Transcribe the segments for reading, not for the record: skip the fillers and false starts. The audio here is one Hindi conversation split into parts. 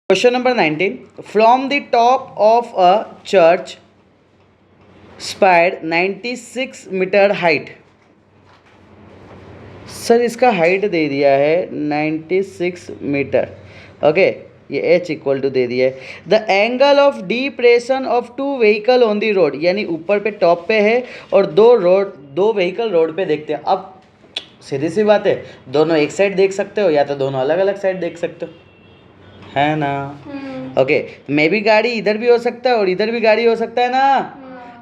Question number 19. From the top of a church spire 96 metre height. Sir इसका हाइट दे दिया है 96 मीटर. ओके, ये h इक्वल टू दे दिया है. The angle of depression of two vehicle on the road, यानी ऊपर पे टॉप पे है और दो व्हीकल रोड पे देखते हैं. अब सीधी सी बात है, दोनों एक साइड देख सकते हो या तो दोनों अलग अलग साइड देख सकते हो, है ना. ओके, मैं भी गाड़ी इधर भी हो सकता है और इधर भी गाड़ी हो सकता है ना.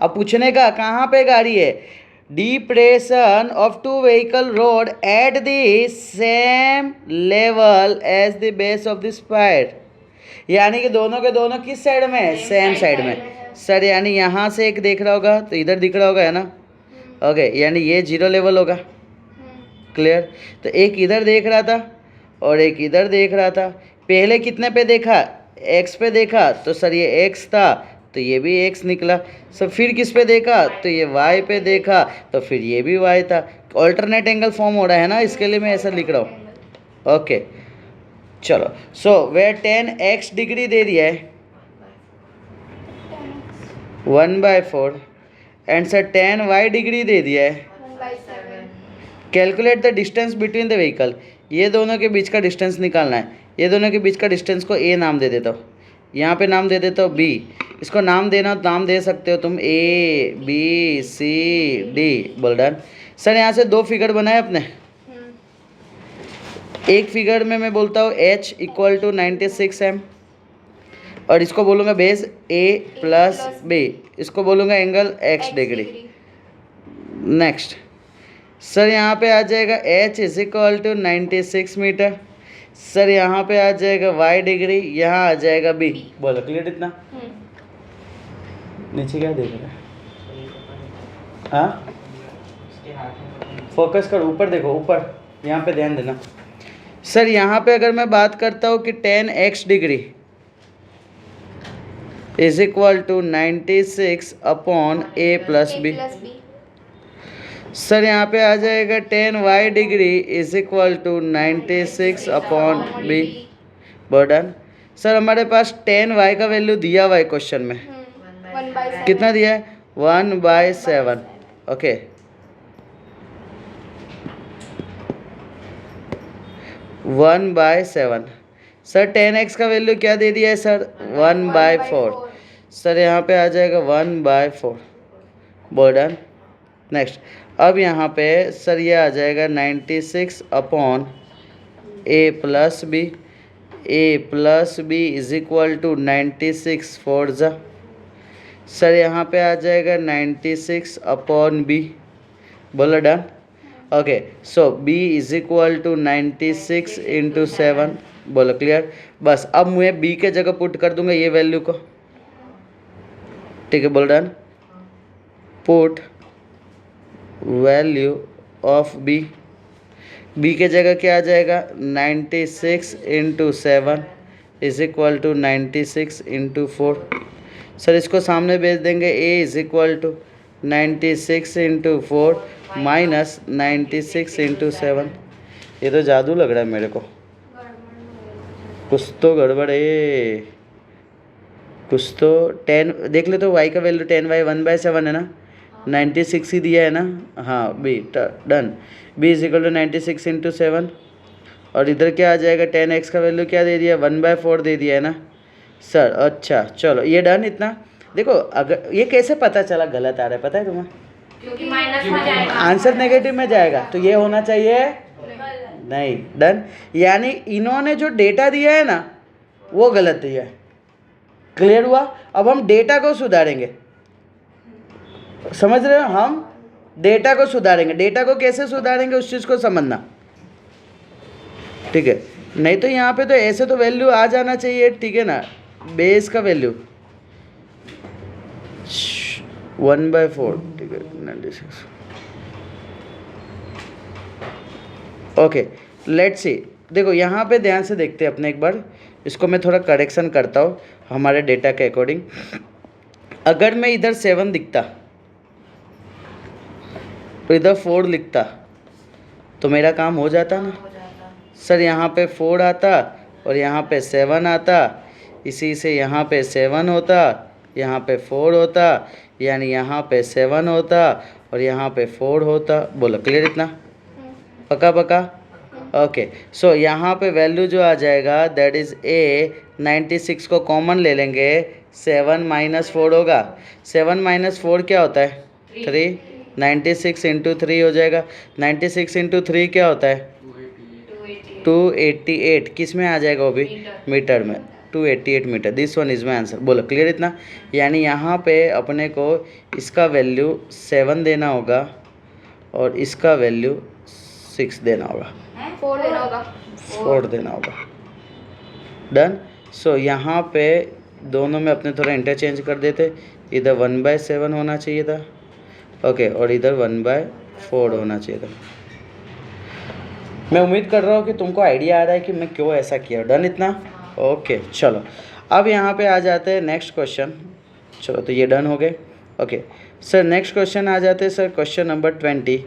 अब पूछने का कहाँ पे गाड़ी है. Depression of two vehicle road at the same level as the base of the spire, यानी कि दोनों के दोनों किस साइड में है, सेम साइड में. सर यानी यहाँ से एक देख रहा होगा तो इधर दिख रहा होगा, है ना. ओके, यानी ये जीरो लेवल होगा. क्लियर. तो एक इधर देख रहा था और एक इधर देख रहा था. पहले कितने पे देखा, x पे देखा, तो सर ये x था तो ये भी x निकला. सर फिर किस पे देखा, तो ये y पे देखा तो फिर ये भी y था. ऑल्टरनेट एंगल फॉर्म हो रहा है ना, इसके लिए मैं ऐसा लिख रहा हूँ. ओके चलो. सो वे 10x डिग्री दे दिया है 1/4 एंड सर 10y डिग्री दे दिया है. Calculate the distance between the vehicle, ये दोनों के बीच का डिस्टेंस निकालना है. ये दोनों के बीच का डिस्टेंस को a नाम दे देता हूँ, यहाँ पे नाम दे देता हूँ b. इसको नाम देना तो नाम दे सकते हो तुम a b c d. बोल डन. सर यहाँ से दो फिगर बनाए अपने. एक फिगर में मैं बोलता हूँ h इक्वल टू 96m और इसको बोलूँगा बेस a प्लस b, इसको बोलूँगा angle x degree. Next sir यहाँ पे आ जाएगा h is equal to 96 metre. Sir यहाँ पे आ जाएगा y डिग्री, यहाँ आ जाएगा b. बोलो क्लियर इतना. नीचे क्या देख रहा है, हाँ फोकस कर, ऊपर देखो, ऊपर यहाँ पे ध्यान देना. सर यहाँ पे अगर मैं बात करता हूँ कि 10x degree is equal to 96 upon a plus b. Sir यहाँ पे आ जाएगा 10y degree is equal to 96 upon b. बर्डन. सर हमारे पास 10y का वैल्यू दिया हुआ है क्वेश्चन में. कितना दिया है, 1/7. Okay, one by seven. Sir 10x का वैल्यू क्या दे दिया है सर, 1/4. सर यहाँ पे आ जाएगा 1/4. बर्डन. नेक्स्ट, अब यहाँ पे सर ये आ जाएगा 96 upon a plus b. a plus B is equal to 96 four ज़ा. सर यहाँ पे आ जाएगा 96 अपॉन b. बोलो done. Okay, so b is equal to 96 into 7. बोलो क्लियर. बस अब मैं b के जगह पुट कर दूंगा ये वैल्यू को. ठीक है, बोलो done. Put value of b. b के जगह क्या आ जाएगा, 96 into 7 is equal to 96 into 4. Sir इसको सामने भेज देंगे, a is equal to 96 into 4 minus 96 into 7. ये तो जादू लग रहा है मेरे को, कुछ तो गड़बड़ है, कुछ तो. 10 देख ले तो y का वैल्यू 10y 1/7 है ना, 96 ही दिया है ना. हाँ b done. b is equal to 96 into 7 और इधर क्या आ जाएगा, 10x का वैल्यू क्या दे दिया, 1/4 दे दिया है ना सर. अच्छा चलो ये डन. इतना देखो, अगर ये कैसे पता चला गलत आ रहा है, पता है तुम्हें, क्योंकि माइनस में जाएगा, आंसर नेगेटिव में जाएगा तो ये होना चाहिए नहीं. डन. यानी इन्होंने जो डेटा दिया है ना वो गलत दिया है. क्लियर हुआ. अब हम डेटा को सुधारेंगे, समझ रहे हो, हम डेटा को सुधारेंगे. डेटा को कैसे सुधारेंगे उस चीज़ को समझना, ठीक है. नहीं तो यहाँ पे तो ऐसे तो वैल्यू आ जाना चाहिए, ठीक है ना. बेस का वैल्यू 1/4, ठीक है, 96. Okay let's see. देखो यहाँ पे ध्यान से देखते हैं अपने एक बार. इसको मैं थोड़ा करेक्शन करता हूँ हमारे डेटा के अकॉर्डिंग. अगर मैं इधर 7 दिखता तो इधर 4 लिखता तो मेरा काम हो जाता ना. सर यहाँ पे 4 आता और यहाँ पे 7 आता. इसी से यहाँ पे 7 होता, यहाँ पे 4 होता, यानी यहाँ पे 7 होता और यहाँ पे 4 होता। बोलो क्लियर इतना? पक्का पक्का? ओके, सो यहाँ पे वैल्यू जो आ जाएगा दैट इज़ ए 96 को कॉमन ले लेंगे, 7 माइनस 4 होगा। 7 माइनस 4 क्या होता है? 3। 96 इंटू 3 हो जाएगा। 96 इंटू 3 क्या होता है? 288। किस में आ जाएगा वो भी? मीटर में। 288 metre. This one is my answer. बोलो क्लियर इतना? यानी यहाँ पे अपने को इसका वैल्यू 7 देना होगा और इसका वैल्यू 6 देना होगा, 4 देना होगा। 4 देना होगा। डन। सो यहाँ पे दोनों में अपने थोड़ा इंटरचेंज कर देते, इधर 1/7 होना चाहिए था, ओके, और इधर 1/4 होना चाहिए था। मैं उम्मीद कर रहा हूँ कि तुमको आइडिया आ रहा है कि मैं क्यों ऐसा किया। डन इतना? ओके, चलो अब यहाँ पे आ जाते हैं नेक्स्ट क्वेश्चन। चलो तो ये डन हो गए। ओके सर, नेक्स्ट क्वेश्चन आ जाते हैं sir, question number 20।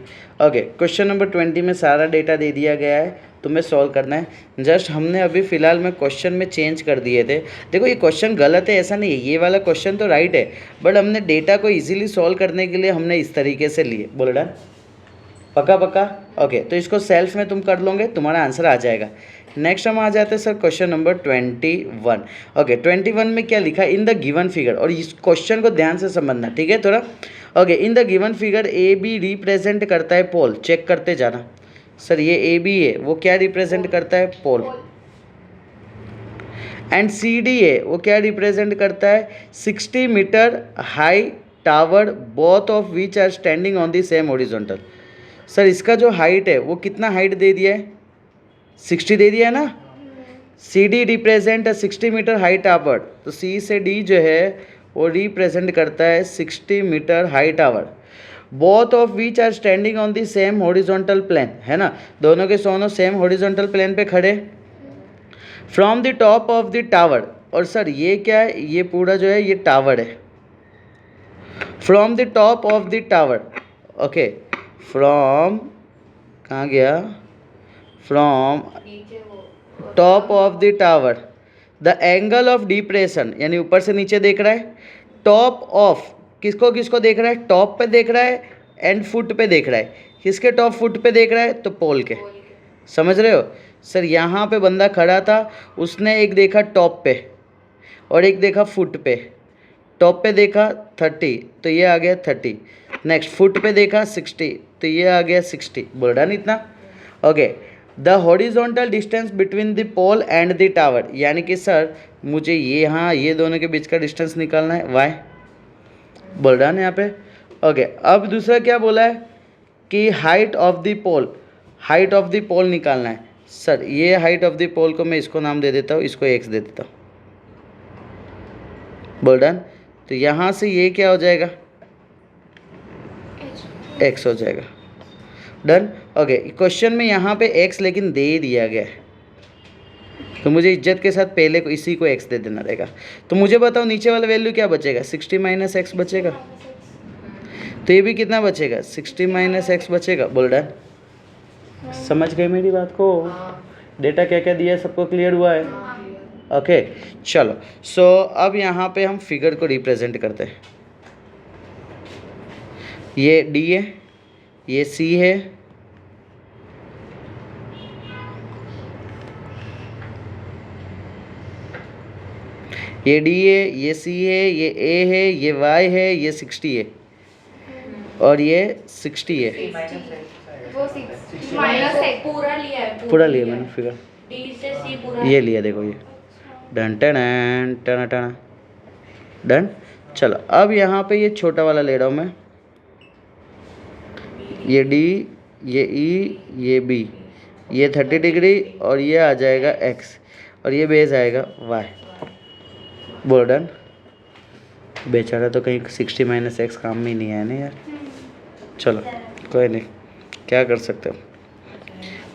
Okay, question number 20 में सारा डेटा दे दिया गया है, तुम्हें सॉल्व करना है। जस्ट हमने अभी फ़िलहाल में क्वेश्चन में चेंज कर दिए थे। देखो ये क्वेश्चन गलत है ऐसा नहीं है, ये वाला क्वेश्चन तो राइट है, बट हमने डेटा को इजीली सॉल्व करने के लिए हमने इस तरीके से लिए। बोलो डन? पक्का पक्का? ओके, तो इसको सेल्फ में तुम कर लोगे, तुम्हारा आंसर आ जाएगा। नेक्स्ट हम आ जाते हैं सर क्वेश्चन नंबर 21। ओके, 21 में क्या लिखा है? इन द गिवन फिगर, और इस क्वेश्चन को ध्यान से समझना, ठीक है थोड़ा। Okay, in the given figure A B represent करता है पोल। चेक करते जाना सर, ये ए बी है वो क्या रिप्रेजेंट करता है? पोल। एंड सी डी है वो क्या रिप्रेजेंट करता है? 60 metre high tower, both of which are standing on the same horizontal. Sir इसका जो हाइट है वो कितना हाइट दे दिया है? 60 दे दिया है ना। C D represent 60 metre high tower, तो सी से डी जो है वो रिप्रेजेंट करता है 60 metre high tower, both of which are standing on the same horizontal plane, है ना, दोनों के दोनों सेम हॉरिजॉन्टल प्लेन पे खड़े। From the top of the tower, और सर ये क्या है? ये पूरा जो है ये टावर है। From the top of the tower, okay, from, कहाँ गया? From top of the tower, the angle of depression, यानी ऊपर से नीचे देख रहा है। टॉप ऑफ किसको किसको देख रहा है? टॉप पे देख रहा है एंड फुट पे देख रहा है। किसके टॉप फुट पे देख रहा है? तो पोल के। समझ रहे हो सर? यहाँ पे बंदा खड़ा था, उसने एक देखा टॉप पे और एक देखा फुट पे। टॉप पे देखा 30, तो ये आ गया 30। नेक्स्ट फुट पे देखा 60, तो ये आ गया 60। बोल रहा नहीं इतना? Okay, the horizontal distance between the pole and the tower, यानी कि सर मुझे ये, हाँ, ये दोनों के बीच का डिस्टेंस निकालना है, वाई। बोल रहा ना यहाँ पे? ओके, अब दूसरा क्या बोला है कि height of the pole, height of the pole निकालना है। सर ये हाइट ऑफ द पोल को मैं इसको नाम दे देता हूँ, इसको एक्स दे देता हूँ। बोल डन? तो यहाँ से ये क्या हो जाएगा? एक्स हो जाएगा। डन? ओके, क्वेश्चन में यहाँ पे एक्स लेकिन दे दिया गया है, तो मुझे इज्जत के साथ पहले को इसी को एक्स दे देना रहेगा। तो मुझे बताओ नीचे वाला वैल्यू क्या बचेगा? 60 माइनस एक्स बचेगा। तो ये भी कितना बचेगा? 60 माइनस एक्स बचेगा। बोल डन? समझ गए मेरी बात को? डेटा क्या क्या दिया है सबको क्लियर हुआ है? ओके, चलो। सो अब यहाँ पे हम फिगर को रिप्रेजेंट करते हैं। ये डी है, ये सी है, ये डी है, ये सी है, ये ए है, ये वाई है, ये 60 है और ये 60 है। वो 6 माइनस पूरा लिया है, पूरा लिया मैंने फिगर, डी से सी पूरा ये लिया, देखो ये डन टन टन टन डन। चलो अब यहाँ पे ये छोटा वाला ले रहा हूँ मैं, ये डी, ये ई, ये बी, ये 30 डिग्री और ये आ जाएगा एक्स और ये बेस आएगा वाई। बोल डन? बेचारा तो कहीं 60 माइनस एक्स काम में ही नहीं आया ना यार। चलो कोई नहीं, क्या कर सकते हो।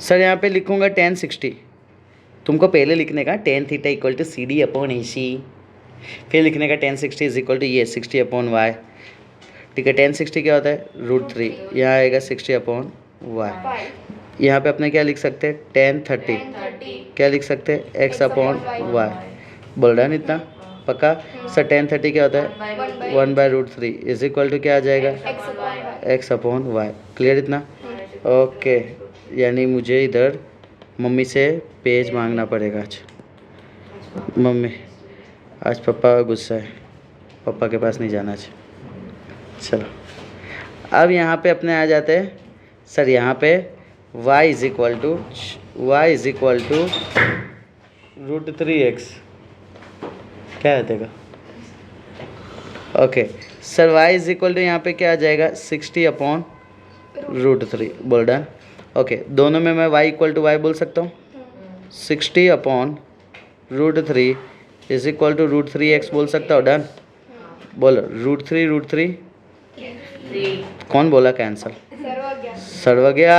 सर यहाँ पे लिखूँगा tan 60, तुमको पहले लिखने का tan theta equal to C D upon A C, फिर लिखने का tan 60 इज इक्वल टू ये 60 अपॉन वाई। ठीक है, tan 60 क्या होता है? √3, यहाँ आएगा 60 अपॉन वाई। यहाँ पे अपने क्या लिख सकते हैं? tan 30 क्या लिख सकते हैं? x upon Y. बोल रहा है इतना पक्का। सर tan 30 क्या होता है 1/√3 इज इक्वल टू क्या आ जाएगा x अपॉन वाई। क्लियर इतना? ओके, यानी मुझे इधर मम्मी से पेज मांगना पड़ेगा आज। मम्मी आज पापा गुस्सा है, पापा के पास नहीं जाना आज। चलो अब यहाँ पे अपने आ जाते हैं सर, यहाँ पे y is equal to √3x क्या है देगा। Okay sir y is equal to यहाँ पे क्या आ जाएगा 60/√3 बोल डन। ओके दोनों में मैं y इक्वल टू वाई बोल सकता हूँ। 60/√3 इज इक्वल टू √3x बोल सकता हूँ। डन। बोलो √3 कौन बोला कैंसल? सर्वज्ञा।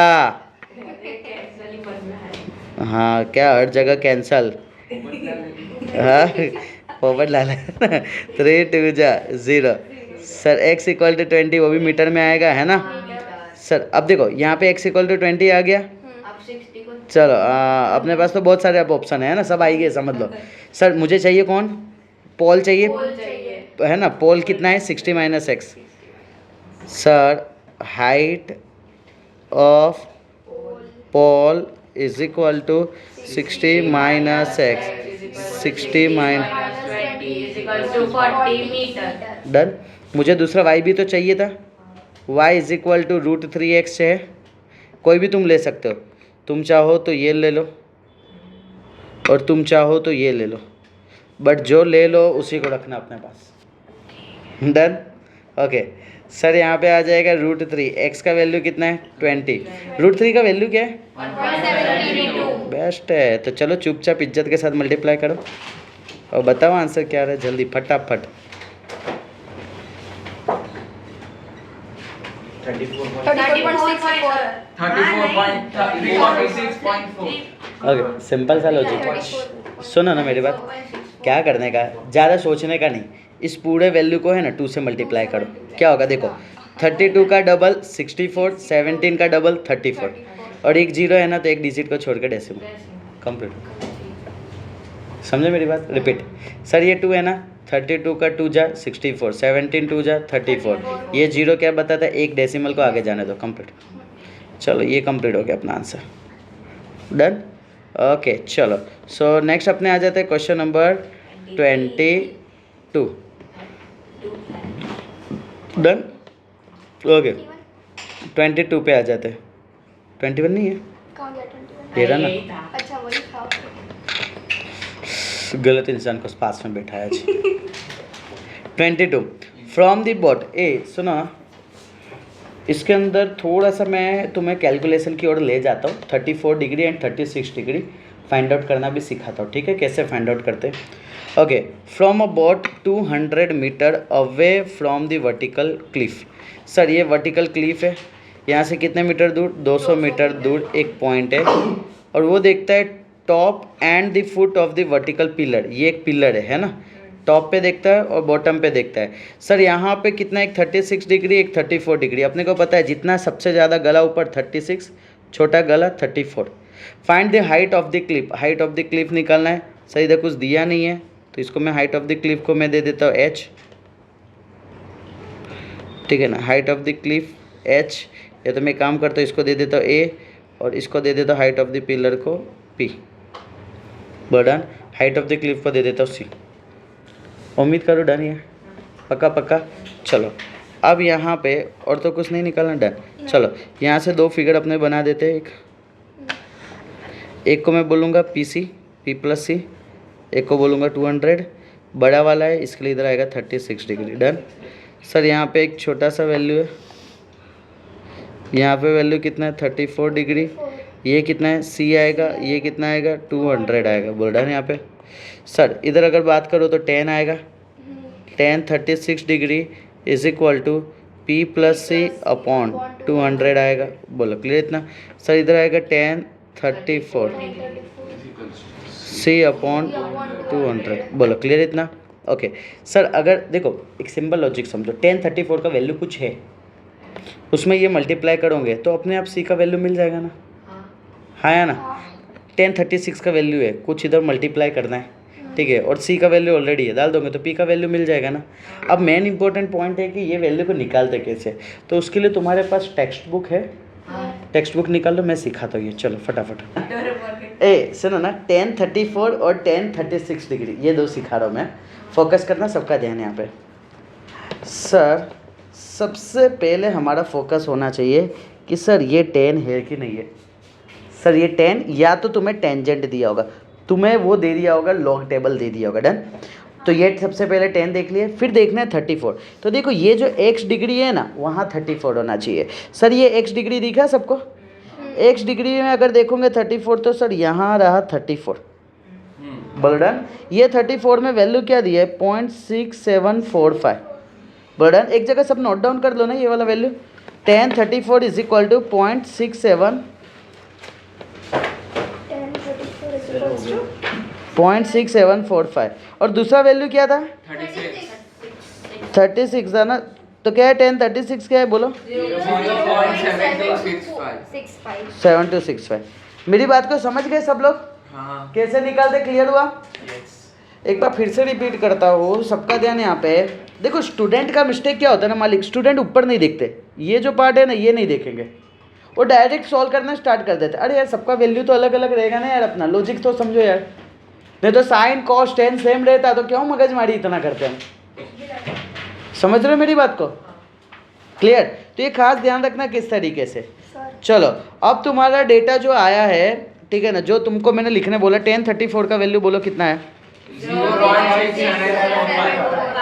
हाँ क्या हर जगह कैंसल। हाँ पोपट लाल 3 2 जा 0। सर x इक्वल टू 20 वो भी मीटर में आएगा है ना सर। अब देखो यहाँ पे x इक्वल टू 20 आ गया। चलो अपने पास तो बहुत सारे अब ऑप्शन है ना, सब आई गए समझ लो। सर मुझे चाहिए कौन? पोल चाहिए है ना। पोल कितना है 60 - x। Sir height of pole is equal to 60 - x 60 done. मुझे दूसरा y भी तो चाहिए था। y is equal to √3x है, कोई भी तुम ले सकते हो। तुम चाहो तो ये ले लो और तुम चाहो तो ये ले लो, बट जो ले लो उसी को रखना अपने पास। डन। ओके सर यहाँ पे आ जाएगा √3। x का वैल्यू कितना है 20। √3 का वैल्यू क्या है 172। बेस्ट है। तो चलो चुपचाप इज्जत के साथ मल्टीप्लाई करो और बताओ आंसर क्या रहा है जल्दी फटाफट। 34.64। ओके सिंपल सा लॉजिक। सुनो ना मेरी बात, क्या करने का ज़्यादा सोचने का नहीं, इस पूरे वैल्यू को है ना 2 से मल्टीप्लाई करो। क्या होगा देखो 32 का डबल 64, 17 का डबल 34 और एक जीरो है ना तो एक डिजिट को छोड़ के डेसिमल कंप्लीट। समझे मेरी बात? रिपीट सर ये 2 है ना 32 का 2 जा 64, 17 2 जा 34, ये जीरो क्या बताता है एक डेसिमल को आगे जाने दो कंप्लीट। चलो ये कंप्लीट हो गया अपना आंसर। डन। ओके चलो सो नेक्स्ट अपने आ जाते हैं क्वेश्चन नंबर 22। डन। ओके 22 पे आ जाते हैं। 21 नहीं है कहाँ गया 21? तेरा ना अच्छा वही था। गलत इंसान को पास में बैठाया जी। 22 फ्रॉम द बोट ए। सुनो इसके अंदर थोड़ा सा मैं तुम्हें कैलकुलेशन की ओर ले जाता हूँ। 34 degree and 36 degree find out करना भी सिखाता हूँ। ठीक है कैसे फाइंड आउट करते हैं। Okay from a boat 200 metre away from the vertical cliff. Sir ये वर्टिकल क्लिफ है, यहाँ से कितने मीटर दूर 200 मीटर दूर एक पॉइंट है और वो देखता है top and the foot of the vertical pillar. ये एक पिलर है ना, टॉप पे देखता है और बॉटम पे देखता है। सर यहाँ पे कितना एक 36 डिग्री एक 34 डिग्री। अपने को पता है जितना सबसे ज़्यादा गला ऊपर 36, छोटा गला 34। Find the height of the Cliff. Height of the Cliff निकालना है। सर इधर कुछ दिया नहीं है तो इसको मैं हाइट ऑफ द क्लिफ को मैं दे देता हूँ h। ठीक है ना, height of the Cliff h। या तो मैं काम करता हूँ इसको दे देता हूँ a और इसको दे देता हूँ हाइट ऑफ द पिलर को p। Burden height of the Cliff को दे देता हूँ c। उम्मीद करो डन है पक्का पक्का। चलो अब यहाँ पे और तो कुछ नहीं निकालना। डन। चलो यहाँ से दो फिगर अपने बना देते हैं। एक को मैं बोलूँगा PC P + C, एक को बोलूँगा 200 बड़ा वाला है इसके लिए इधर आएगा 36 डिग्री। डन। सर यहाँ पे एक छोटा सा वैल्यू है, यहाँ पे वैल्यू कितना है 34 डिग्री। ये कितना है C आएगा, ये कितना आएगा 200 आएगा। बोल रहा है यहाँ पे। सर इधर अगर बात करो तो 10 आएगा। 10 36 degree is equal to P + C upon 200 आएगा। बोलो क्लियर इतना? सर इधर आएगा 10 34 C अपॉन 200। बोलो क्लियर इतना? ओके सर अगर देखो एक सिंपल लॉजिक समझो, 10 34 का वैल्यू कुछ है, उसमें ये मल्टीप्लाई करोगे तो अपने आप C का वैल्यू मिल जाएगा ना। हाँ या ना? 10 36 का वैल्यू है, कुछ इधर मल्टीप्लाई करना है ठीक है, और सी का वैल्यू ऑलरेडी है, डाल दोगे तो पी का वैल्यू मिल जाएगा ना। अब मेन इंपॉर्टेंट पॉइंट है कि ये वैल्यू को निकालते कैसे, तो उसके लिए तुम्हारे पास टेक्स्ट बुक है, टेक्स्ट बुक निकाल लो, मैं सिखाता हूँ ये, चलो फटाफट। ए सुनो ना, 1034 और 1036 डिग्री ये दो सिखा रहा हूँ मैं, फोकस करना, सबका ध्यान यहाँ पे। सर सबसे पहले हमारा फोकस होना चाहिए कि सर ये 10 है कि नहीं है। सर ये 10 या तो तुम्हें टेंजेंट दिया होगा, तुम्हें वो दे दिया होगा, लॉग टेबल दे दिया होगा, डन। तो ये सबसे पहले 10 देख लिए, फिर देखना है 34। तो देखो ये जो x डिग्री है ना, वहाँ 34 होना चाहिए। सर ये x डिग्री दिखा सबको, x डिग्री में अगर देखोगे 34, तो सर यहाँ रहा 34, बर्डन। ये 34 में वैल्यू क्या दी है, 0.6745, बर्डन। एक जगह सब नोट डाउन कर लो ना ये वाला वैल्यू, 1034 इज इक्वल टू 0.6745। और दूसरा वैल्यू क्या था, 36 था ना, तो क्या है 1036 क्या है बोलो, 7265। मेरी बात को समझ गए सब लोग? हाँ। कैसे निकालते, क्लियर हुआ? एक बार फिर से रिपीट करता हूँ, सबका ध्यान यहाँ पे। देखो स्टूडेंट का मिस्टेक क्या होता है ना मालिक, स्टूडेंट ऊपर नहीं देखते, ये जो पार्ट है ना ये नहीं देखेंगे, वो डायरेक्ट सॉल्व करना स्टार्ट कर देते। अरे यार सबका वैल्यू तो अलग अलग रहेगा ना यार, अपना लॉजिक तो समझो यार। नहीं तो साइन कॉस टेन सेम रहता तो क्यों मगजमारी इतना करते हैं। समझ रहे हो मेरी बात को? क्लियर? तो ये खास ध्यान रखना किस तरीके से। चलो अब तुम्हारा डेटा जो आया है, ठीक है ना, जो तुमको मैंने लिखने बोला 1034 का वैल्यू बोलो कितना है,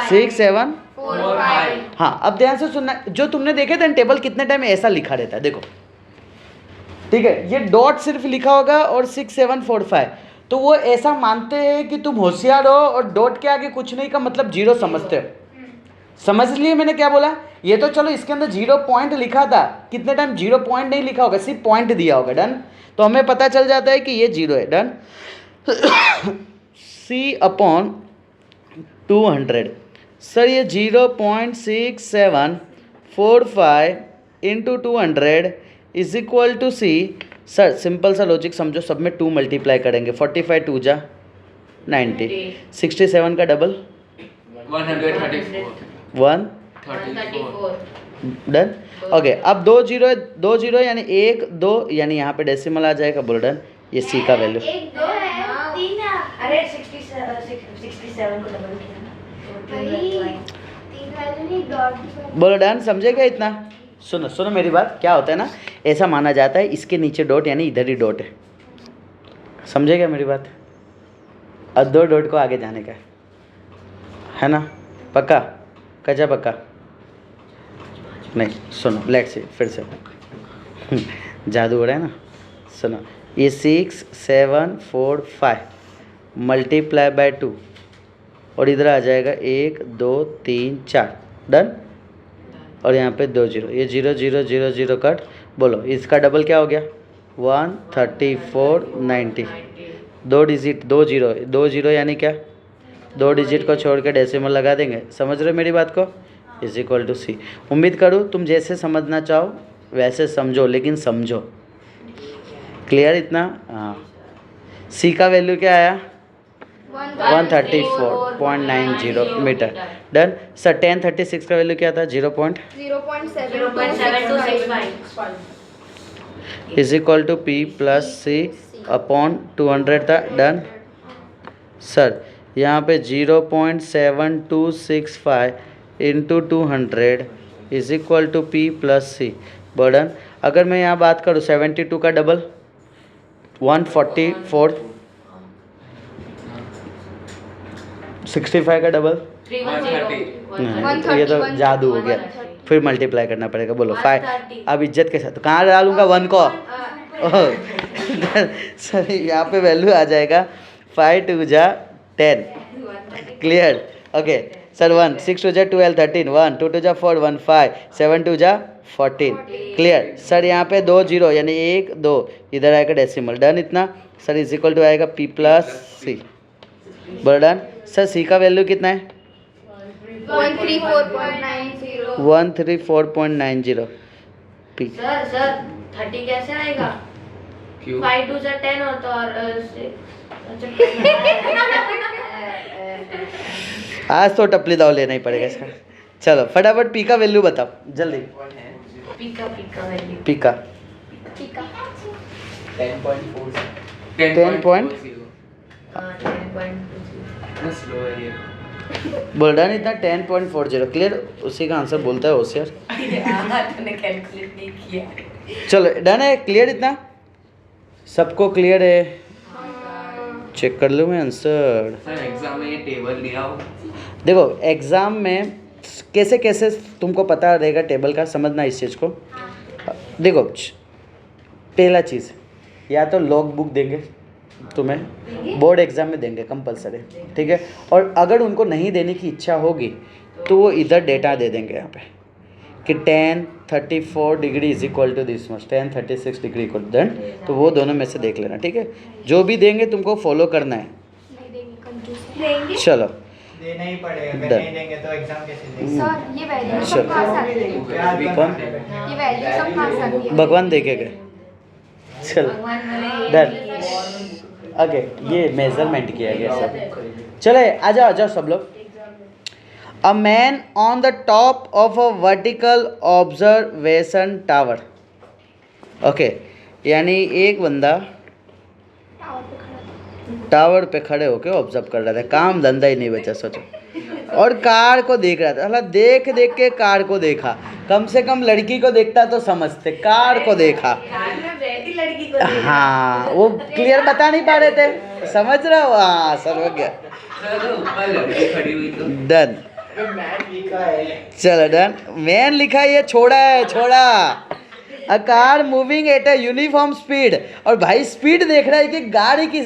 6745। हाँ अब ध्यान से सुनना, जो तुमने देखे थे टेबल कितने टाइम ऐसा लिखा रहता है, देखो ठीक है, ये डॉट सिर्फ लिखा होगा और 6745, तो वो ऐसा मानते हैं कि तुम होशियार हो और डॉट के आगे कुछ नहीं का मतलब जीरो समझते हो। समझ लिए मैंने क्या बोला? ये तो चलो इसके अंदर 0 पॉइंट लिखा था, कितने टाइम 0 पॉइंट नहीं लिखा होगा, सिर्फ पॉइंट दिया होगा, डन। तो हमें पता चल जाता है कि ये 0 है, डन। C/200, सर ये 0.6745 into 200 is equal to C. Sir simple सा लॉजिक समझो, सब में 2 मल्टीप्लाई करेंगे, 45 2 जा 90, 67 का डबल 134, डन। ओके अब 2 जीरो, 2 जीरो यानी 1 2, यानी यहाँ पे डेसिमल आ जाएगा, बोलो डन। ये सी का वैल्यू, एक दो है, तीन है। अरे 67 को डबल किया ना, तीन वैल्यू नहीं, डॉट। बोलो डन। समझे क्या इतना? सुनो सुनो मेरी बात, क्या होता है ना, ऐसा माना जाता है इसके नीचे डॉट यानी इधर ही डॉट है, समझे क्या मेरी बात? और 2 डॉट को आगे जाने का है ना, पक्का? कच्चा पक्का? नहीं सुनो, लेट्स सी फिर से जादू हो रहा है ना। सुनो, ये 6745 मल्टीप्लाई बाय 2 और इधर आ जाएगा 1 2 3 4, डन। और यहाँ पे 2 जीरो, ये 0 0 0 0 कट। बोलो इसका डबल क्या हो गया, 13490, 2 डिजिट, 2 जीरो, 2 जीरो यानी क्या, 2 डिजिट को छोड़ के डेसिमल लगा देंगे। समझ रहे हो मेरी बात को? इज इक्वल टू सी। उम्मीद करूँ तुम जैसे समझना चाहो वैसे समझो, लेकिन समझो। क्लियर इतना? हाँ। सी का वैल्यू क्या आया, 134.90 मीटर, डन। सर 1036 का वैल्यू क्या था, 0.7265 is equal to P plus C upon 200 था, डन। सर यहाँ पे 0.7265 into 200 is equal to P plus C, बर्डन। अगर मैं यहाँ बात करूँ 72 का डबल 144, 65 का डबल, 130, ये तो जादू हो गया, फिर मल्टीप्लाई करना पड़ेगा। बोलो 5, अब इज्जत के साथ तो कहाँ डालूंगा 1 को, सर यहाँ पे वैल्यू आ जाएगा 5 2 जा 10, क्लियर? ओके सर 1 6 2 जा 12 13, 1 2 2 जा 4 1 5 7 2 जा 14, क्लियर? सर यहाँ पे 2 जीरो यानी 1 2, इधर आएगा डेसिमल, डन। इतना सर इज इक्वल टू आएगा पी प्लस सी, डन। सर सी का वैल्यू कितना है, 134.90 134.90 पी। सर 30 कैसे आएगा? क्यों? 5 2 10 होता और आज तो टपली दाव लेना ही पड़ेगा इसका। चलो फटाफट पी का वैल्यू बताओ जल्दी। पीका वैल्यू पी का ठीक है 10.40 बोल रहा नहीं था 10.40 क्लियर, उसी का आंसर बोलता है होशियार। तूने कैलकुलेट नहीं किया। चलो डन है, क्लियर इतना सबको क्लियर है? चेक कर लूँ मैं आंसर। सर एग्जाम में ये टेबल लिया हो। देखो एग्ज़ाम में कैसे कैसे तुमको पता रहेगा टेबल का, समझना इस चीज़ को। देखो पहला चीज़, या तो लॉग बुक देंगे तुम्हें, बोर्ड एग्ज़ाम में देंगे कंपलसरी, ठीक है। और अगर उनको नहीं देने की इच्छा होगी तो वो इधर डेटा दे देंगे यहाँ पे कि 1034 degree is equal to this much, 1036 degree equal then, तो वो दोनों में से देख लेना, ठीक है। जो भी देंगे तुमको फॉलो करना है। नहीं देंगे, कंजूस देंगे। चलो देना ही पड़ेगा, अगर Done. नहीं देंगे तो एग्जाम कैसे देंगे? सर ये वैल्यू चलो। सब कहाँ से आती है? कौन? ये वैल्यू सब कहाँ से आती है? भगवान देखे गए। चलो डन। ओके ये मेजरमेंट किया गया सब। चले आ जाओ सब लोग। A man on the top of a vertical observation tower. Okay यानी एक बंदा टावर पे खड़े होके ऑब्जर्व कर रहा था, काम धंधा ही नहीं बचा सोचो, और कार को देख रहा था। अल्लाह देख देख के कार को देखा, कम से कम लड़की को देखता तो समझते, कार को देखा। लड़की को हाँ वो क्लियर बता नहीं पा रहे थे, समझ रहे हो? हाँ सर हो गया। सर ऊपर लड़की खड़ी हुई तो डन। मैथ लिखा है। चलो डन। मैन लिखा है, ये छोड़ा है, छोड़ा। A car moving at a uniform speed, और भाई स्पीड देख रहा है कि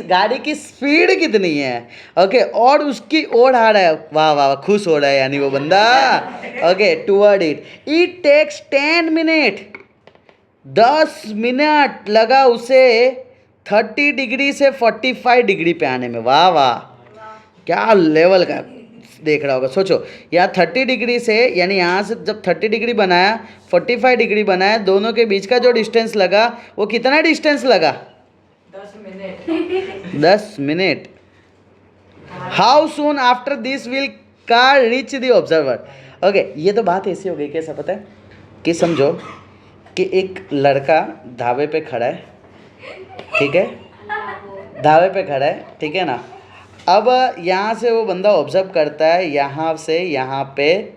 गाड़ी की स्पीड कितनी है। ओके और उसकी ओर आ रहा है, वाह वाह खुश हो रहा है यानी वो बंदा। Okay toward it takes 10 minute, 10 minute लगा उसे 30 डिग्री से 45 डिग्री पे आने में। वाह वाह क्या लेवल का देख रहा होगा। सोचो यहाँ 30 डिग्री से, यानी यहाँ से जब 30 डिग्री बनाया 45 डिग्री बनाया, दोनों के बीच का जो डिस्टेंस लगा वो कितना डिस्टेंस लगा? 10 minute. How soon after this will car reach the observer. Okay ये तो बात ऐसी हो गई, कैसा पता है कि समझो कि एक लड़का ढाबे पे खड़ा है, ठीक है, ढाबे पे खड़ा है, ठीक है ना। अब यहाँ से वो बंदा ऑब्जर्व करता है, यहाँ से यहाँ पे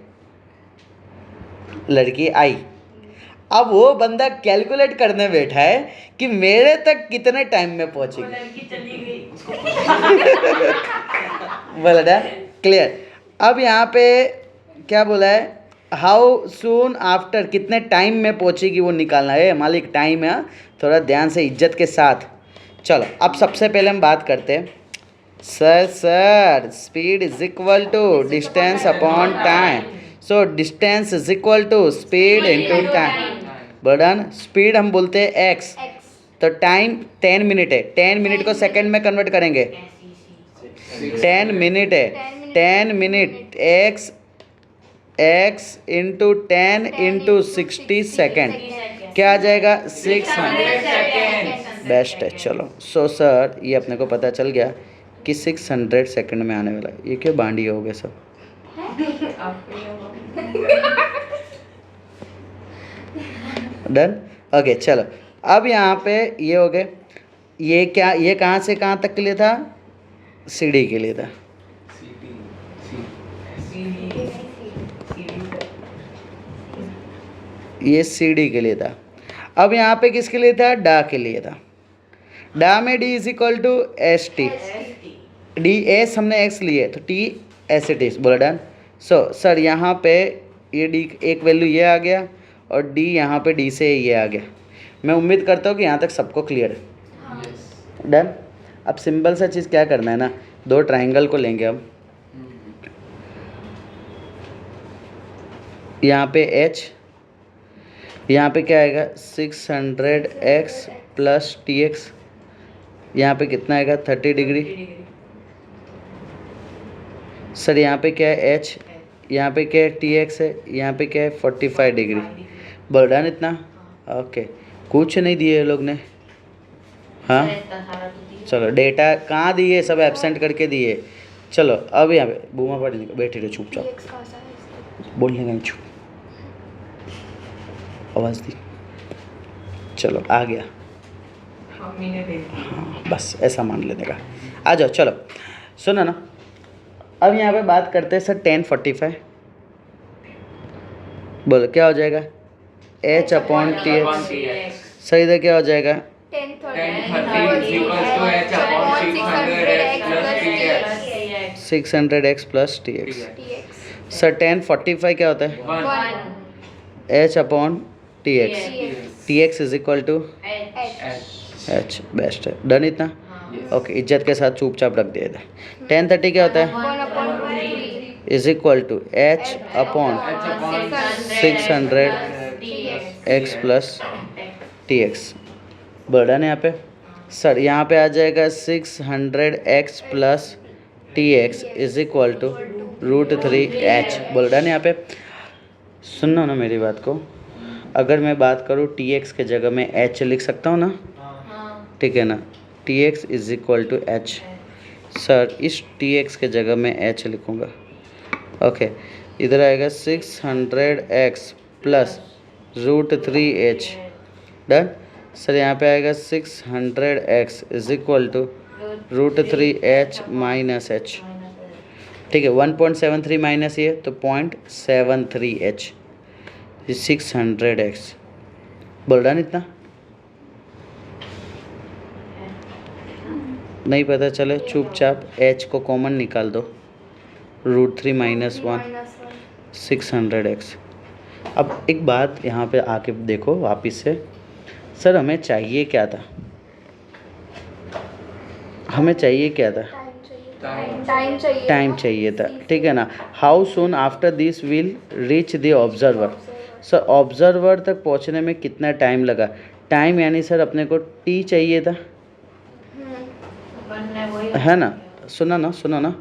लड़की आई। अब वो बंदा कैलकुलेट करने बैठा है कि मेरे तक कितने टाइम में पहुँचेगी। लड़की चली गई। बोला डन क्लियर। अब यहाँ पे क्या बोला है, हाउ सून आफ्टर, कितने टाइम में पहुँचेगी वो निकालना है। मालिक टाइम है, थोड़ा ध्यान से इज्जत के साथ। चलो अब सबसे पहले हम बात करते हैं। Sir speed is equal to distance upon time, so distance is equal to speed into time. बर्डन स्पीड हम बोलते हैं एक्स, तो टाइम 10 मिनट है, 10 मिनट को सेकंड में कन्वर्ट करेंगे, 10 मिनट है, 10 minute x into 10 into 60 second, क्या आ जाएगा 600। बेस्ट है। चलो सो सर ये अपने को पता चल गया कि 600 सेकंड में आने वाला है। ये क्यों बांडी हो गए सब? डन। ओके चलो अब यहाँ पे ये हो गए। ये क्या, ये कहाँ से कहाँ तक के लिए था? सीढ़ी के लिए था। ये सीढ़ी के लिए था। अब यहाँ पे किसके लिए था? डा के लिए था। डा में D is equal to S T, D S हमने एक्स लिए तो टी एस इट इज। बोला डन। सो सर यहाँ पे ये डी एक वैल्यू ये आ गया और डी यहाँ पे डी से ये आ गया। मैं उम्मीद करता हूँ कि यहाँ तक सबको क्लियर है। डन। अब सिंपल सा चीज़ क्या करना है ना, दो ट्राइंगल को लेंगे हम, यहाँ पे एच, यहाँ पे क्या आएगा 600x प्लस टी एक्स, यहाँ पे कितना आएगा 30 डिग्री। सर यहाँ पे क्या है एच, यहाँ पे क्या है टी एक्स है, यहाँ पे क्या है 45 डिग्री। बर्डन इतना ओके, कुछ नहीं दिए ये लोग ने। हाँ चलो डेटा कहाँ दिए, सब एब्सेंट करके दिए। चलो अब यहाँ पे बूमा पड़ी नहीं, बैठे रहो चुपचाप, dx कहाँ से आया? बोलने का नहीं, चुप, आवाज़ दी। चलो आ गया, मम्मी ने दे दी। हाँ बस ऐसा मान लेने का। आ जाओ चलो, सुनो ना, अब यहाँ पे बात करते हैं सर 1045। बोलो क्या हो जाएगा, h upon T x. Sir इधर क्या हो जाएगा, 1030 equals to h upon 600x plus tx। 600x plus T X. dx sir 1045 क्या होता है, 1 h upon T X. dx T X is equal to h, best है, डन इतना। ओके, इज्जत के साथ चुपचाप रख दिया इधर। 1030 क्या होता है, 1/3 is equal to h upon 600 x plus T X. बर्डन है यहाँ पे सर, यहाँ पे आ जाएगा 600x plus T X is equal to √3h। बर्डन है यहाँ पे, सुनना ना मेरी बात को, अगर मैं बात करूँ टी एक्स के जगह में h लिख सकता हूँ ना, ठीक है ना, T X is equal to h। Sir इस टी एक्स के जगह में h लिखूँगा। ओके, इधर आएगा 600x plus √3h, done. Sir यहाँ पे आएगा 600x is equal to √3h minus h, ठीक है। 1.73 माइनस ये तो 0.73h, 600x। बोल रहा ना इतना, नहीं पता चले चुपचाप h को कॉमन निकाल दो, √3 माइनस 1 600x। अब एक बात यहाँ पे आके देखो वापस से, सर हमें चाहिए क्या था, हमें चाहिए क्या था, टाइम चाहिए टाइम चाहिए था, ठीक है ना। How soon after this will reach the observer. Sir observer तक पहुँचने में कितना टाइम लगा, टाइम यानी सर अपने को t चाहिए था, है ना। सुनो ना,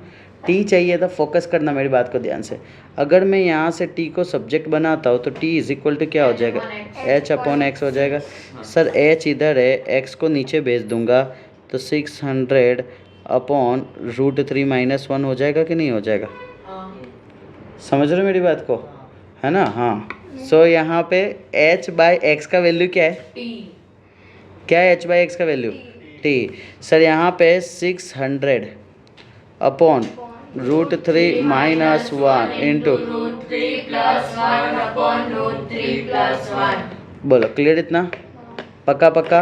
टी चाहिए था, फोकस करना मेरी बात को ध्यान से। अगर मैं यहाँ से टी को सब्जेक्ट बनाता हूँ तो टी इज इक्वल टू क्या हो जाएगा, h अपॉन एक्स हो जाएगा। सर h इधर है, x को नीचे भेज दूंगा तो 600 अपॉन √3 माइनस 1 हो जाएगा कि नहीं हो जाएगा, समझ रहे हो मेरी बात को, है ना। हाँ, सो यहाँ पे h बाई एक्स का वैल्यू क्या है, क्या है h बाई एक्स का वैल्यू, t। सर यहाँ पे 600 अपॉन √3 माइनस 1 इंटू, बोलो क्लियर इतना, पक्का।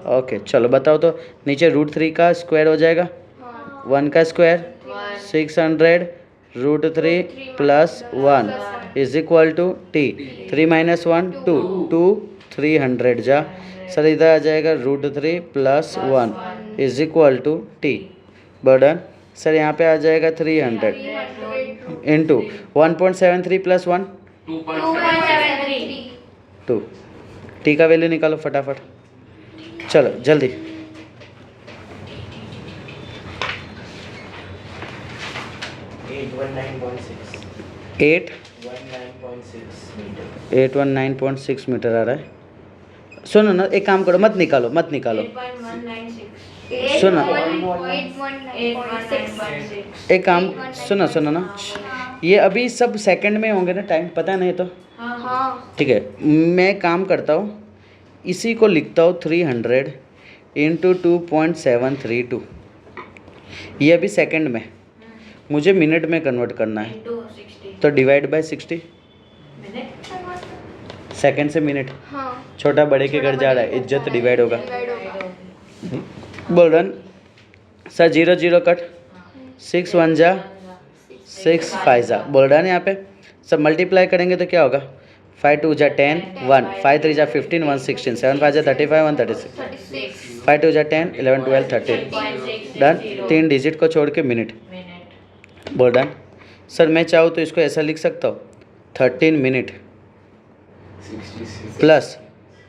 ओके चलो बताओ तो, नीचे √3 का स्क्वायर हो जाएगा, 1 का square 600 √3 plus 1 is equal to t। 3 minus 1 2 300 जा। सर इधर आ जाएगा √3 plus 1 is equal to t। बर्डन सर यहाँ पे आ जाएगा 300 इंटू 1.73 प्लस 1 2। टी का वैल्यू निकालो फटाफट, चलो जल्दी। 819.6 मीटर आ रहा है। सुनो ना, एक काम करो, मत निकालो सुनो, एक काम सुनो ना, ये अभी सब सेकंड में होंगे ना, टाइम पता नहीं तो, ठीक है। मैं काम करता हूँ, इसी को लिखता हूँ 300 इंटू 2.732, ये अभी सेकंड में, मुझे मिनट में कन्वर्ट करना है तो डिवाइड बाय 60, सेकंड से मिनट, छोटा बड़े के घर जा रहा है, इज्जत डिवाइड होगा। बोल रन सर 0 0 कट, 6 1 जा 6 5 जा। बोल रहा है यहाँ पे सब मल्टीप्लाई करेंगे तो क्या होगा, 5 2 जा 10 1 5 3 जा 15 1 16 7 5 जा 35 1 36 5 2 जा 10 11 12 13 डन। 3 डिजिट को छोड़ के मिनट। बोल रहा सर मैं चाहूँ तो इसको ऐसा लिख सकता हूँ 13 मिनट प्लस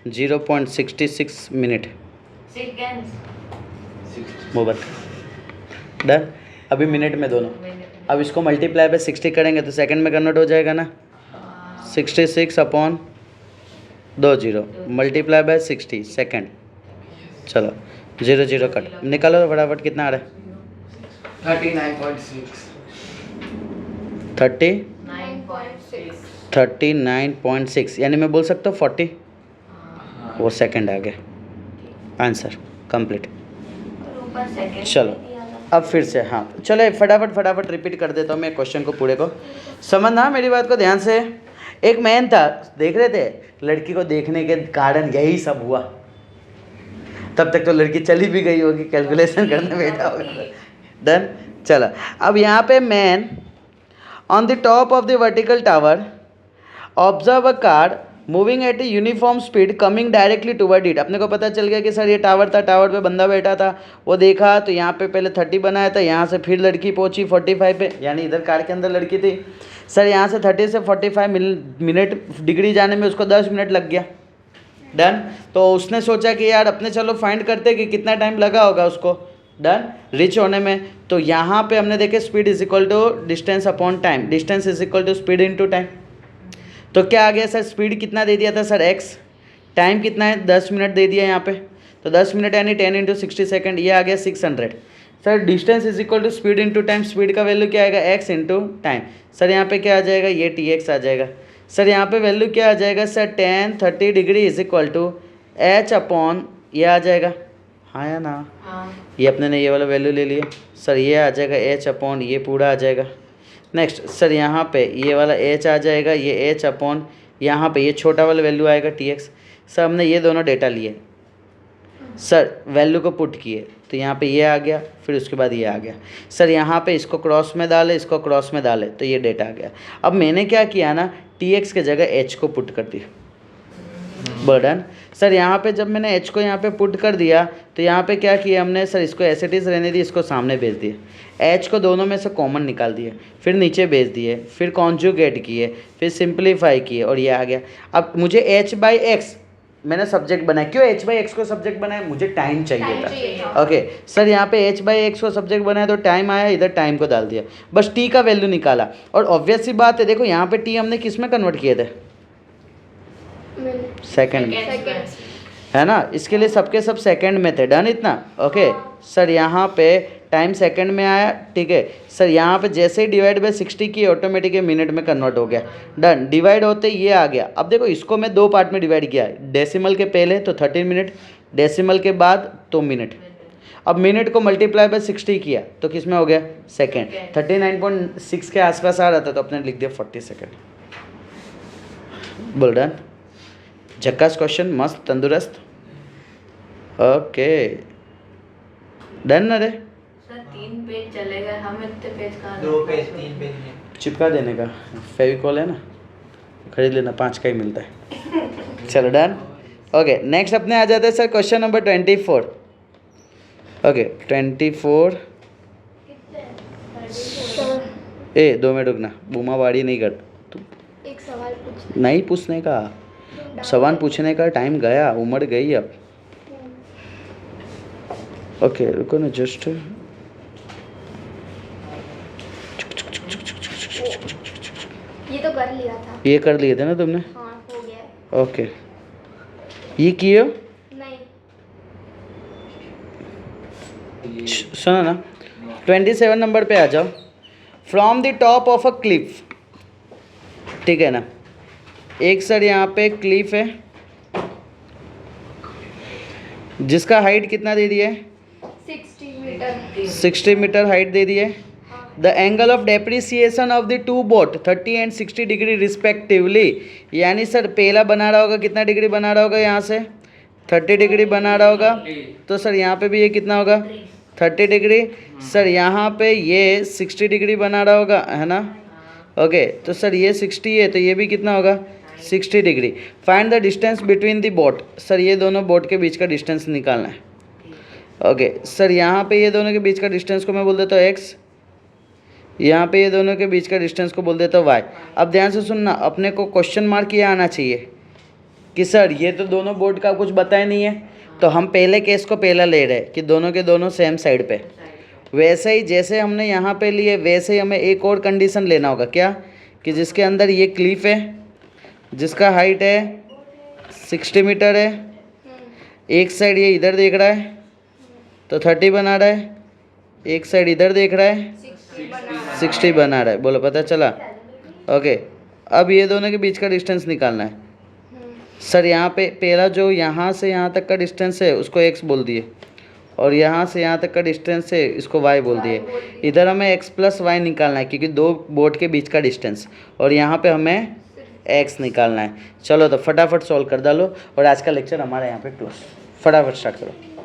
0.66 मिनट, वो बता डन। अभी मिनट में दोनों, अब इसको मल्टीप्लाई बाय 60 करेंगे तो सेकंड में कन्वर्ट हो जाएगा ना, 66 अपॉन 20 मल्टीप्लाई बाय 60 सेकंड। चलो 0 0 कट, निकालो तो फटाफट कितना आ रहा है, 39.6. 30 9.6. 39.6 यानी मैं बोल सकता हूँ 40, वो सेकंड आ गया आंसर कंप्लीट। ऊपर सेकंड चलो अब फिर से, हाँ चलो फटाफट रिपीट कर देता हूँ मैं क्वेश्चन को पूरे को। समझना मेरी बात को ध्यान से। एक मैन था, देख रहे थे, लड़की को देखने के कारण यही सब हुआ। तब तक तो लड़की चली भी गई होगी, कैलकुलेशन करने बैठा होगा। डन। चलो अब यहाँ पे man on the top of the vertical tower observe a car moving at a uniform speed coming directly toward it. अपने को पता चल गया कि सर ये टावर था, टावर पे बंदा बैठा था, वो देखा तो यहाँ पे पहले 30 बनाया था, यहाँ से फिर लड़की पहुँची 45 पे, यानी इधर कार के अंदर लड़की थी। सर यहाँ से 30 से 45 मिनट डिग्री जाने में उसको 10 मिनट लग गया। डन। तो उसने सोचा कि यार अपने चलो फाइंड करते कि कितना टाइम लगा होगा उसको डन रिच होने में। तो यहाँ पे हमने देखे speed is equal to distance upon time, distance is equal to speed into time. तो क्या आ गया सर, स्पीड कितना दे दिया था सर x, टाइम कितना है 10 मिनट दे दिया यहाँ पे, तो 10 मिनट यानी 10 इंटू 60 सेकेंड, ये आ गया 600। Sir distance is equal to speed into time, speed का वैल्यू क्या आएगा x इंटू टाइम। सर यहाँ पे क्या आ जाएगा, ये tx आ जाएगा। सर यहाँ पे वैल्यू क्या आ जाएगा sir, tan 30 degree is equal to h upon ये आ जाएगा, हाँ या ना, ये अपने ने ये वाला वैल्यू ले लिया। सर ये आ जाएगा h अपॉन ये पूरा आ जाएगा। नेक्स्ट सर यहाँ पे ये वाला h आ जाएगा, ये h अपॉन यहाँ पे ये छोटा वाला वैल्यू आएगा tx। सर हमने ये दोनों डेटा लिए, सर वैल्यू को पुट किए, तो यहाँ पे ये आ गया, फिर उसके बाद ये आ गया। सर यहाँ पे इसको क्रॉस में डाले, इसको क्रॉस में डाले, तो ये डेटा आ गया। अब मैंने क्या किया ना, tx के जगह h को पुट कर दिया, बर्डन। सर यहाँ पे जब मैंने h को यहाँ पे पुट कर दिया, तो यहाँ पे क्या किया हमने, सर इसको एज इट इज़ रहने दी, इसको सामने भेज दिया, h को दोनों में से कॉमन निकाल दिए, फिर नीचे भेज दिए, फिर कॉन्जुगेट किए, फिर सिंप्लीफाई किए, और ये आ गया। अब मुझे h बाई एक्स मैंने सब्जेक्ट बनाया, क्यों h बाई एक्स को सब्जेक्ट बनाया, मुझे टाइम चाहिए था। ओके सर यहाँ पे h बाई एक्स को सब्जेक्ट बनाया, तो टाइम आया, इधर टाइम को डाल दिया, बस t का वैल्यू निकाला। और ऑब्वियस सी बात है, देखो यहाँ पे t हमने किस में कन्वर्ट किए थे, सेकंड में, है ना, इसके लिए सबके सब सेकंड में थे। डन इतना। ओके सर यहाँ पे टाइम सेकंड में आया, ठीक है। सर यहाँ पे जैसे ही डिवाइड बाय 60 की, ऑटोमेटिक मिनट में कन्वर्ट हो गया। डन। डिवाइड होते ये आ गया। अब देखो इसको मैं 2 पार्ट में डिवाइड किया है, डेसिमल के पहले तो 13 मिनट, डेसिमल के बाद तो मिनट। अब मिनट को मल्टीप्लाई बाय 60 किया तो किस में हो गया, सेकेंड। 39.6 के आसपास आ रहा था, तो अपने लिख दिया 40 सेकेंड। बोल डन। झक्कास क्वेश्चन, मस्त तंदुरुस्त। ओके डन ना रे, सर 3 पेज चलेगा, हम इतने पेज कहाँ 2 पेज 3 पेज नहीं। चिपका देने का, फेविकॉल है ना, खरीद लेना, 5 का ही मिलता है। चलो डन। ओके नेक्स्ट अपने आ जाते हैं सर क्वेश्चन नंबर 24। ओके 24। ए 2 मिनट रुकना, बूमाबाड़ी नहीं कर तू, एक सवाल पूछ। नहीं पूछने का, सवाल पूछने का टाइम गया, उम्र गई अब। ओके रुको ना जस्ट, ये तो कर लिया था। ये कर लिए थे ना तुमने, हाँ हो गया है। ओके ये किए हो, नहीं सुनो ना, 27 नंबर पे आ जाओ। From the top of a cliff, ठीक है ना, एक सर यहाँ पे क्लिफ है जिसका हाइट कितना दे दिया है, 60 मीटर। 60 मीटर हाइट दे दी है। The angle of depreciation of the two boat 30 and 60 degree respectively, यानी सर पहला बना रहा होगा, कितना डिग्री बना रहा होगा, यहाँ से 30 डिग्री बना रहा होगा, तो सर यहाँ पे भी ये कितना होगा 30 डिग्री। सर यहाँ पे ये 60 डिग्री बना रहा होगा, है ना। ओके तो सर ये 60 है, तो ये भी कितना होगा 60 degree. Find the distance between the boat, sir ये दोनों बोट के बीच का डिस्टेंस निकालना है। ओके सर यहाँ पे ये दोनों के बीच का डिस्टेंस को मैं बोल देता हूँ x, यहाँ पे ये दोनों के बीच का डिस्टेंस को बोल देता हूँ y। अब ध्यान से सुनना, अपने को क्वेश्चन मार्क ये आना चाहिए कि सर ये तो दोनों बोट का कुछ बताया नहीं है, तो हम पहले केस को पहला ले रहे हैं कि दोनों के दोनों सेम साइड पे। वैसे ही जैसे हमने यहाँ पे लिए, वैसे ही हमें एक और कंडीशन लेना होगा, क्या, कि जिसके अंदर ये क्लिफ है जिसका हाइट है 60 मीटर है, एक साइड ये इधर देख रहा है तो 30 बना रहा है, एक साइड इधर देख रहा है 60 बना रहा है, बोलो पता चला। ओके, अब ये दोनों के बीच का डिस्टेंस निकालना है। सर यहाँ पे पहला जो यहाँ से यहाँ तक का डिस्टेंस है उसको x बोल दिए, और यहाँ से यहाँ तक का डिस्टेंस है इसको y बोल दिए। इधर हमें x प्लस वाई निकालना है क्योंकि दो बोर्ड के बीच का डिस्टेंस, और यहाँ पे हमें x निकालना है। चलो तो फटाफट सॉल्व कर डालो, और आज का लेक्चर हमारे यहाँ पे क्लोज। फटाफट स्टार्ट करो।